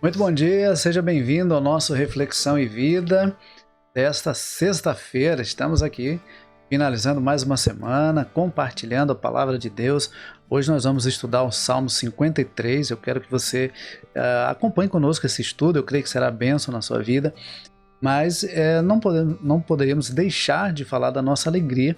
Muito bom dia, seja bem-vindo ao nosso Reflexão e Vida desta sexta-feira. Estamos aqui finalizando mais uma semana, compartilhando a palavra de Deus. Hoje nós vamos estudar o Salmo 53. Eu quero que você acompanhe conosco esse estudo, eu creio que será bênção na sua vida. Mas não poderíamos deixar de falar da nossa alegria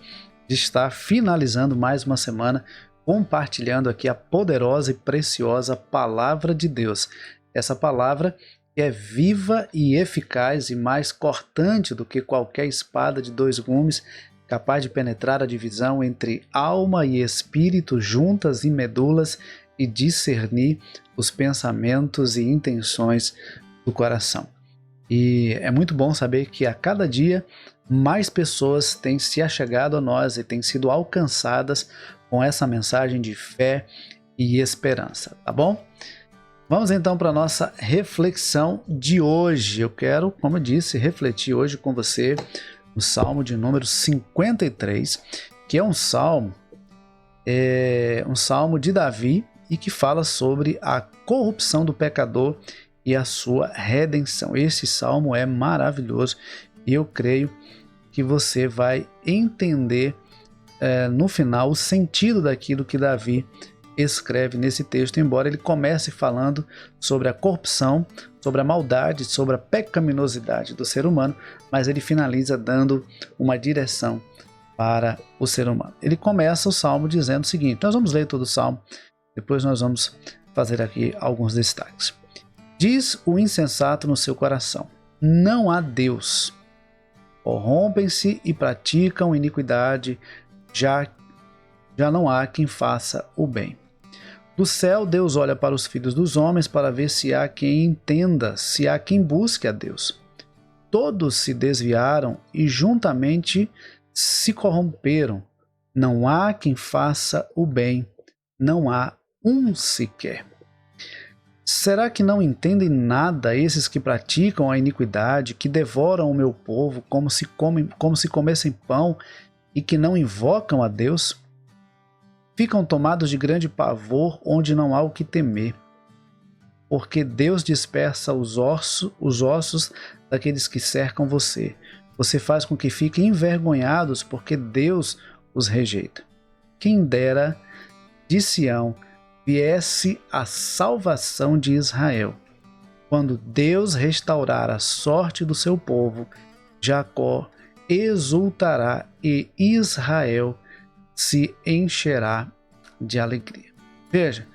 de estar finalizando mais uma semana, compartilhando aqui a poderosa e preciosa palavra de Deus. Essa palavra que é viva e eficaz e mais cortante do que qualquer espada de dois gumes, capaz de penetrar a divisão entre alma e espírito, juntas e medulas, e discernir os pensamentos e intenções do coração. E é muito bom saber que a cada dia mais pessoas têm se achegado a nós e têm sido alcançadas com essa mensagem de fé e esperança, tá bom? Vamos então para a nossa reflexão de hoje. Eu quero, como eu disse, refletir hoje com você no Salmo de número 53, que é um salmo de Davi e que fala sobre a corrupção do pecador e a sua redenção. Esse salmo é maravilhoso e eu creio que você vai entender no final o sentido daquilo que Davi escreve nesse texto, embora ele comece falando sobre a corrupção, sobre a maldade, sobre a pecaminosidade do ser humano, mas ele finaliza dando uma direção para o ser humano. Ele começa o salmo dizendo o seguinte, nós vamos ler todo o salmo, depois nós vamos fazer aqui alguns destaques. Diz o insensato no seu coração, não há Deus. Corrompem-se e praticam iniquidade, já não há quem faça o bem. Do céu, Deus olha para os filhos dos homens para ver se há quem entenda, se há quem busque a Deus. Todos se desviaram e juntamente se corromperam. Não há quem faça o bem, não há um sequer. Será que não entendem nada esses que praticam a iniquidade, que devoram o meu povo como se comessem pão e que não invocam a Deus? Ficam tomados de grande pavor onde não há o que temer, porque Deus dispersa os ossos daqueles que cercam você. Você faz com que fiquem envergonhados, porque Deus os rejeita. Quem dera de Sião viesse a salvação de Israel. Quando Deus restaurar a sorte do seu povo, Jacó exultará e Israel se encherá de alegria. Veja,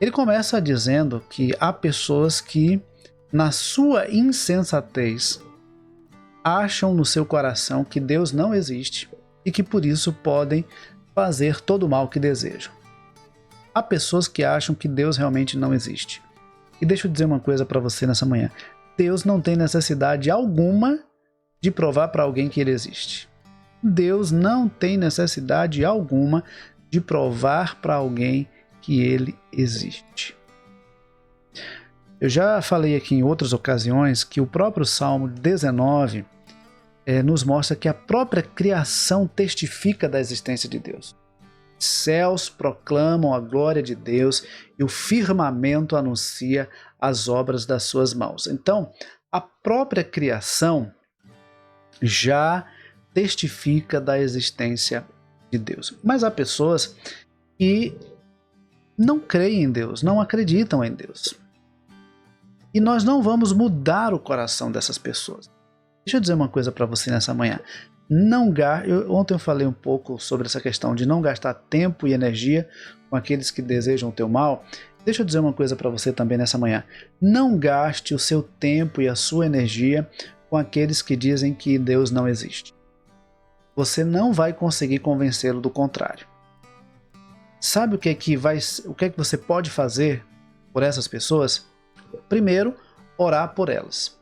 ele começa dizendo que há pessoas que, na sua insensatez, acham no seu coração que Deus não existe e que por isso podem fazer todo o mal que desejam. Há pessoas que acham que Deus realmente não existe. E deixa eu dizer uma coisa para você nessa manhã. Deus não tem necessidade alguma de provar para alguém que ele existe. Deus não tem necessidade alguma de provar para alguém que ele existe. Eu já falei aqui em outras ocasiões que o próprio Salmo 19 nos mostra que a própria criação testifica da existência de Deus. Céus proclamam a glória de Deus e o firmamento anuncia as obras das suas mãos. Então, a própria criação já testifica da existência de Deus. Mas há pessoas que não creem em Deus, não acreditam em Deus. E nós não vamos mudar o coração dessas pessoas. Deixa eu dizer uma coisa para você nessa manhã. Ontem eu falei um pouco sobre essa questão de não gastar tempo e energia com aqueles que desejam o teu mal. Deixa eu dizer uma coisa para você também nessa manhã. Não gaste o seu tempo e a sua energia com aqueles que dizem que Deus não existe. Você não vai conseguir convencê-lo do contrário. Sabe o que é que você pode fazer por essas pessoas? Primeiro, orar por elas.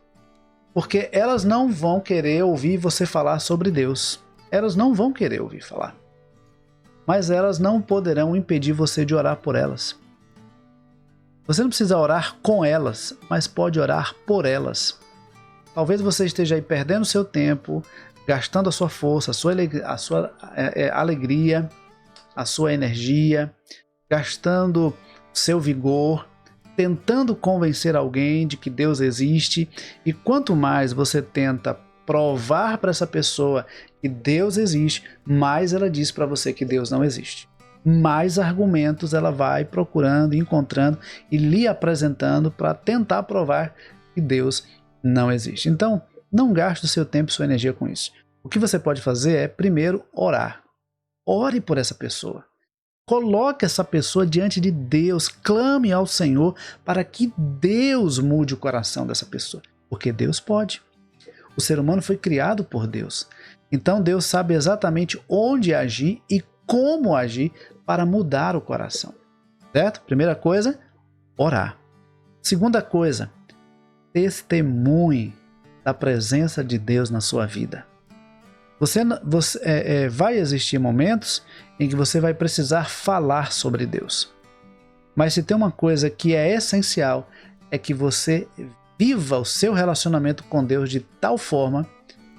Porque elas não vão querer ouvir você falar sobre Deus. Elas não vão querer ouvir falar. Mas elas não poderão impedir você de orar por elas. Você não precisa orar com elas, mas pode orar por elas. Talvez você esteja aí perdendo seu tempo, gastando a sua força, a sua alegria, a sua energia, gastando seu vigor, tentando convencer alguém de que Deus existe, e quanto mais você tenta provar para essa pessoa que Deus existe, mais ela diz para você que Deus não existe. Mais argumentos ela vai procurando, encontrando e lhe apresentando para tentar provar que Deus não existe. Então, não gaste o seu tempo e sua energia com isso. O que você pode fazer é, primeiro, orar. Ore por essa pessoa. Coloque essa pessoa diante de Deus, clame ao Senhor para que Deus mude o coração dessa pessoa, porque Deus pode. O ser humano foi criado por Deus, então Deus sabe exatamente onde agir e como agir para mudar o coração, certo? Primeira coisa, orar. Segunda coisa, testemunhe da presença de Deus na sua vida. Vai existir momentos em que você vai precisar falar sobre Deus. Mas se tem uma coisa que é essencial, é que você viva o seu relacionamento com Deus de tal forma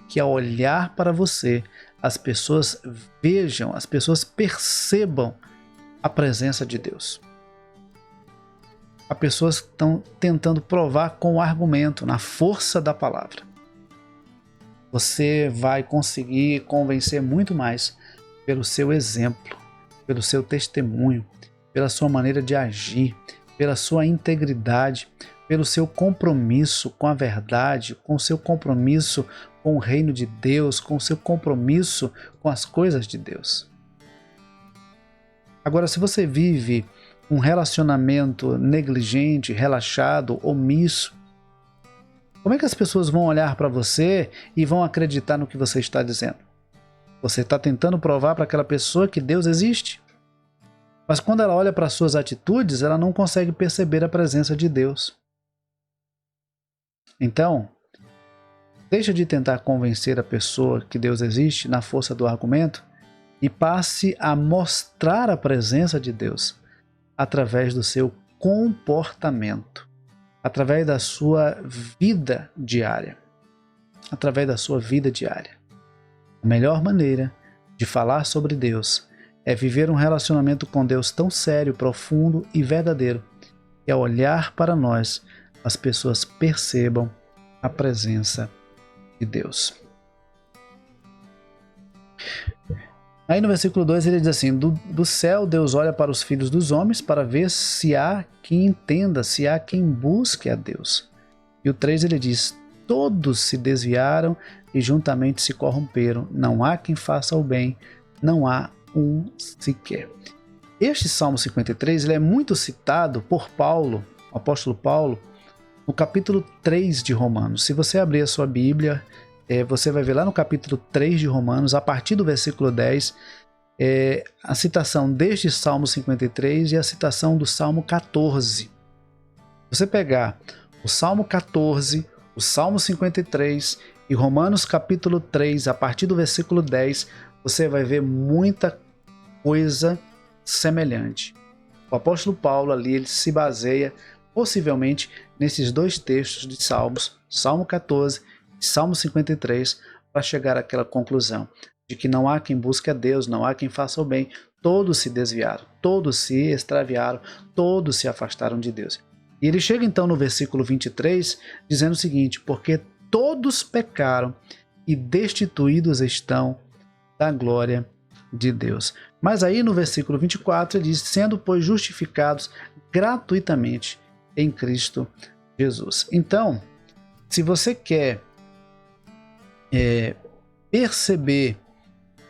que ao olhar para você, as pessoas vejam, as pessoas percebam a presença de Deus. As pessoas estão tentando provar com o argumento, na força da palavra. Você vai conseguir convencer muito mais pelo seu exemplo, pelo seu testemunho, pela sua maneira de agir, pela sua integridade, pelo seu compromisso com a verdade, com o seu compromisso com o reino de Deus, com o seu compromisso com as coisas de Deus. Agora, se você vive um relacionamento negligente, relaxado, omisso, como é que as pessoas vão olhar para você e vão acreditar no que você está dizendo? Você está tentando provar para aquela pessoa que Deus existe. Mas quando ela olha para suas atitudes, ela não consegue perceber a presença de Deus. Então, deixa de tentar convencer a pessoa que Deus existe na força do argumento e passe a mostrar a presença de Deus através do seu comportamento. Através da sua vida diária. Através da sua vida diária. A melhor maneira de falar sobre Deus é viver um relacionamento com Deus tão sério, profundo e verdadeiro que ao olhar para nós, as pessoas percebam a presença de Deus. Aí no versículo 2 ele diz assim: do céu Deus olha para os filhos dos homens para ver se há quem entenda, se há quem busque a Deus. E o 3 ele diz: todos se desviaram e juntamente se corromperam, não há quem faça o bem, não há um sequer. Este Salmo 53 ele é muito citado por Paulo, o apóstolo Paulo, no capítulo 3 de Romanos. Se você abrir a sua Bíblia, você vai ver lá no capítulo 3 de Romanos, a partir do versículo 10, a citação deste Salmo 53 e a citação do Salmo 14. Você pegar o Salmo 14, o Salmo 53 e Romanos capítulo 3, a partir do versículo 10, você vai ver muita coisa semelhante. O apóstolo Paulo ali ele se baseia possivelmente nesses dois textos de Salmos, Salmo 14 e Salmo 53, para chegar àquela conclusão de que não há quem busque a Deus, não há quem faça o bem, todos se desviaram, todos se extraviaram, todos se afastaram de Deus. E ele chega então no versículo 23 dizendo o seguinte: porque todos pecaram e destituídos estão da glória de Deus. Mas aí no versículo 24 ele diz: sendo pois justificados gratuitamente em Cristo Jesus. Então, se você quer perceber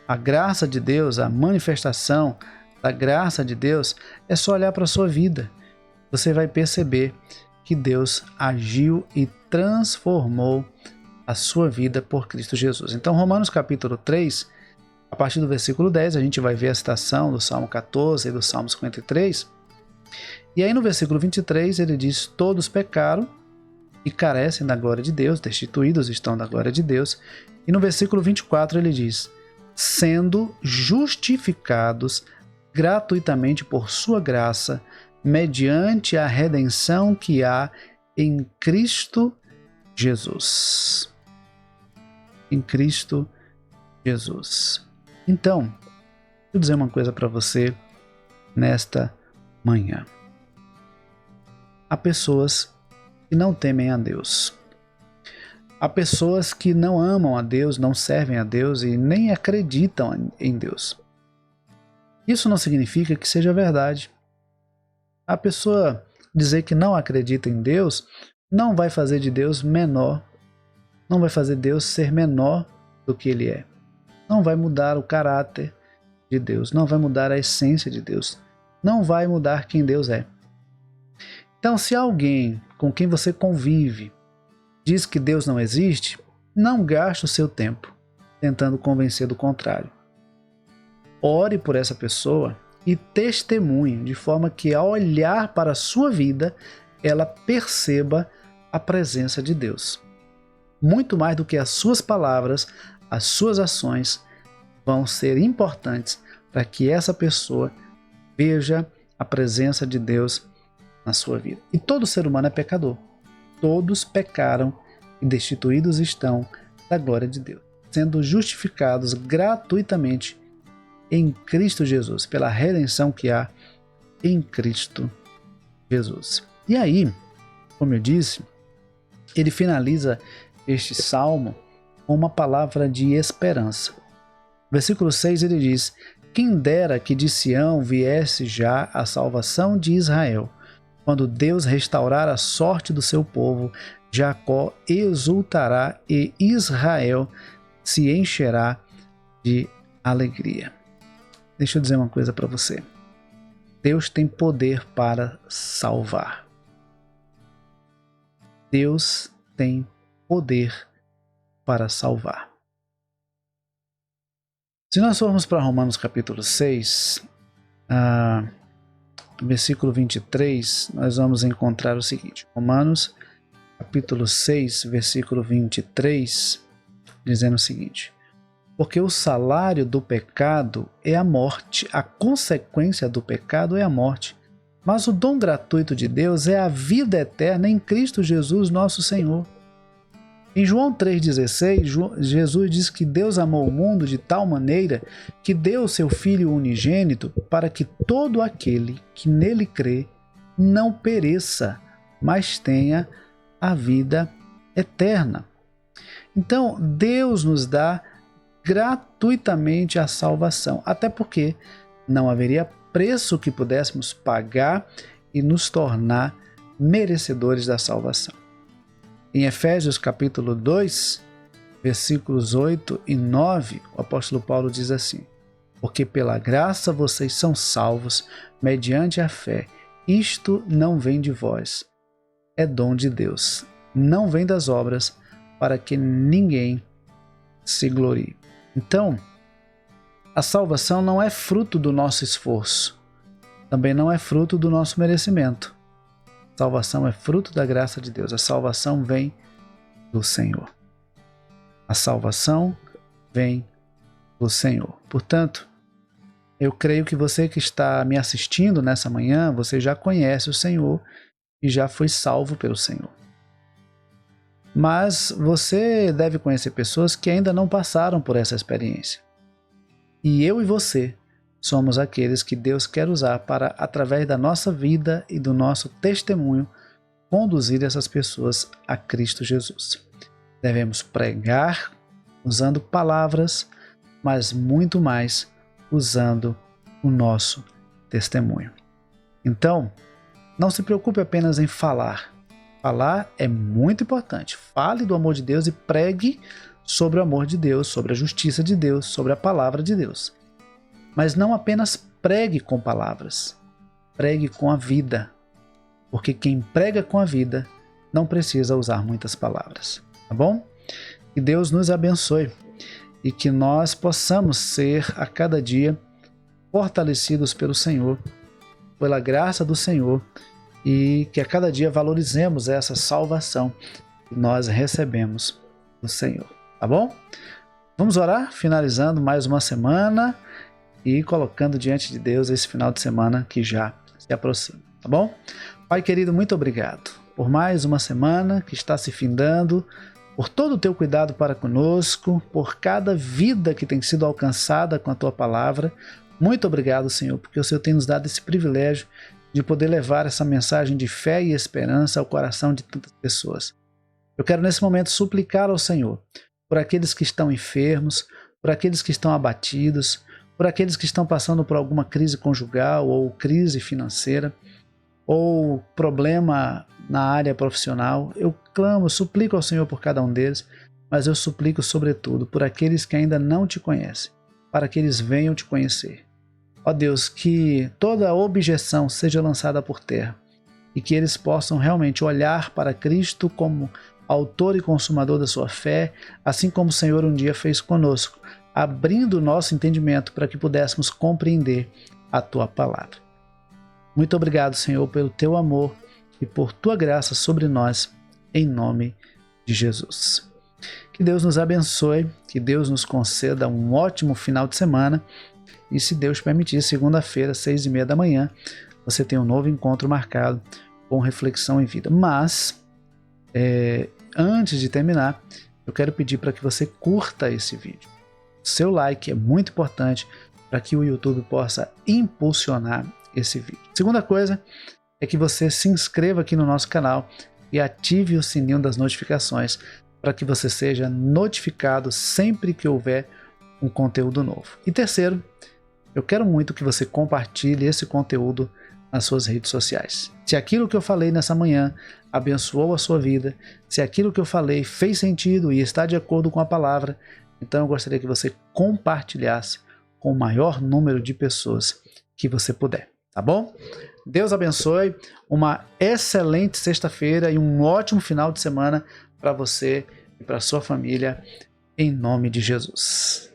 a graça de Deus, a manifestação da graça de Deus, é só olhar para a sua vida. Você vai perceber que Deus agiu e transformou a sua vida por Cristo Jesus. Então, Romanos capítulo 3, a partir do versículo 10, a gente vai ver a citação do Salmo 14 e do Salmo 53. E aí no versículo 23 ele diz: todos pecaram e carecem da glória de Deus, destituídos estão da glória de Deus. E no versículo 24 ele diz: sendo justificados gratuitamente por sua graça, mediante a redenção que há em Cristo Jesus. Em Cristo Jesus. Então, deixa eu dizer uma coisa para você nesta manhã. há pessoas que não temem a Deus. Há pessoas que não amam a Deus, não servem a Deus e nem acreditam em Deus. Isso não significa que seja verdade. A pessoa dizer que não acredita em Deus não vai fazer de Deus menor, não vai fazer Deus ser menor do que Ele é. Não vai mudar o caráter de Deus, não vai mudar a essência de Deus, não vai mudar quem Deus é. Então, se alguém com quem você convive diz que Deus não existe, não gaste o seu tempo tentando convencer do contrário. Ore por essa pessoa e testemunhe de forma que, ao olhar para a sua vida, ela perceba a presença de Deus. Muito mais do que as suas palavras, as suas ações vão ser importantes para que essa pessoa veja a presença de Deus na sua vida. E todo ser humano é pecador. Todos pecaram e destituídos estão da glória de Deus, sendo justificados gratuitamente em Cristo Jesus, pela redenção que há em Cristo Jesus. E aí, como eu disse, ele finaliza este salmo com uma palavra de esperança. Versículo 6 ele diz: quem dera que de Sião viesse já a salvação de Israel. Quando Deus restaurar a sorte do seu povo, Jacó exultará e Israel se encherá de alegria. Deixa eu dizer uma coisa para você. Deus tem poder para salvar. Deus tem poder para salvar. Se nós formos para Romanos capítulo 6, versículo 23, nós vamos encontrar o seguinte. Romanos capítulo 6, versículo 23, dizendo o seguinte: porque o salário do pecado é a morte, a consequência do pecado é a morte, mas o dom gratuito de Deus é a vida eterna em Cristo Jesus nosso Senhor. Em João 3,16, Jesus diz que Deus amou o mundo de tal maneira que deu o seu Filho unigênito para que todo aquele que nele crê não pereça, mas tenha a vida eterna. Então, Deus nos dá gratuitamente a salvação, até porque não haveria preço que pudéssemos pagar e nos tornar merecedores da salvação. Em Efésios capítulo 2, versículos 8 e 9, o apóstolo Paulo diz assim: porque pela graça vocês são salvos mediante a fé. Isto não vem de vós, é dom de Deus. Não vem das obras, para que ninguém se glorie. Então, a salvação não é fruto do nosso esforço, também não é fruto do nosso merecimento. A salvação é fruto da graça de Deus. A salvação vem do Senhor. A salvação vem do Senhor. Portanto, eu creio que você que está me assistindo nessa manhã, você já conhece o Senhor e já foi salvo pelo Senhor. Mas você deve conhecer pessoas que ainda não passaram por essa experiência. E eu e você somos aqueles que Deus quer usar para, através da nossa vida e do nosso testemunho, conduzir essas pessoas a Cristo Jesus. Devemos pregar usando palavras, mas muito mais usando o nosso testemunho. Então, não se preocupe apenas em falar. Falar é muito importante. Fale do amor de Deus e pregue sobre o amor de Deus, sobre a justiça de Deus, sobre a palavra de Deus. Mas não apenas pregue com palavras, pregue com a vida. Porque quem prega com a vida não precisa usar muitas palavras. Tá bom? Que Deus nos abençoe e que nós possamos ser a cada dia fortalecidos pelo Senhor, pela graça do Senhor, e que a cada dia valorizemos essa salvação que nós recebemos do Senhor. Tá bom? Vamos orar, finalizando mais uma semana e colocando diante de Deus esse final de semana que já se aproxima. Tá bom? Pai querido, muito obrigado por mais uma semana que está se findando, por todo o teu cuidado para conosco, por cada vida que tem sido alcançada com a tua palavra. Muito obrigado, Senhor, porque o Senhor tem nos dado esse privilégio de poder levar essa mensagem de fé e esperança ao coração de tantas pessoas. Eu quero nesse momento suplicar ao Senhor por aqueles que estão enfermos, por aqueles que estão abatidos, por aqueles que estão passando por alguma crise conjugal ou crise financeira, ou problema na área profissional. Eu clamo, suplico ao Senhor por cada um deles, mas eu suplico sobretudo por aqueles que ainda não te conhecem, para que eles venham te conhecer. Ó Deus, que toda objeção seja lançada por terra e que eles possam realmente olhar para Cristo como autor e consumador da sua fé, assim como o Senhor um dia fez conosco, abrindo o nosso entendimento para que pudéssemos compreender a tua palavra. Muito obrigado, Senhor, pelo teu amor e por tua graça sobre nós, em nome de Jesus. Que Deus nos abençoe, que Deus nos conceda um ótimo final de semana e, se Deus permitir, segunda-feira, 6h30 da manhã, você tem um novo encontro marcado com Reflexão em Vida. Mas, antes de terminar, eu quero pedir para que você curta esse vídeo. Seu like é muito importante para que o YouTube possa impulsionar esse vídeo. Segunda coisa é que você se inscreva aqui no nosso canal e ative o sininho das notificações para que você seja notificado sempre que houver um conteúdo novo. E terceiro, eu quero muito que você compartilhe esse conteúdo nas suas redes sociais. Se aquilo que eu falei nessa manhã abençoou a sua vida, se aquilo que eu falei fez sentido e está de acordo com a palavra, então eu gostaria que você compartilhasse com o maior número de pessoas que você puder. Tá bom? Deus abençoe, uma excelente sexta-feira e um ótimo final de semana para você e para sua família, em nome de Jesus.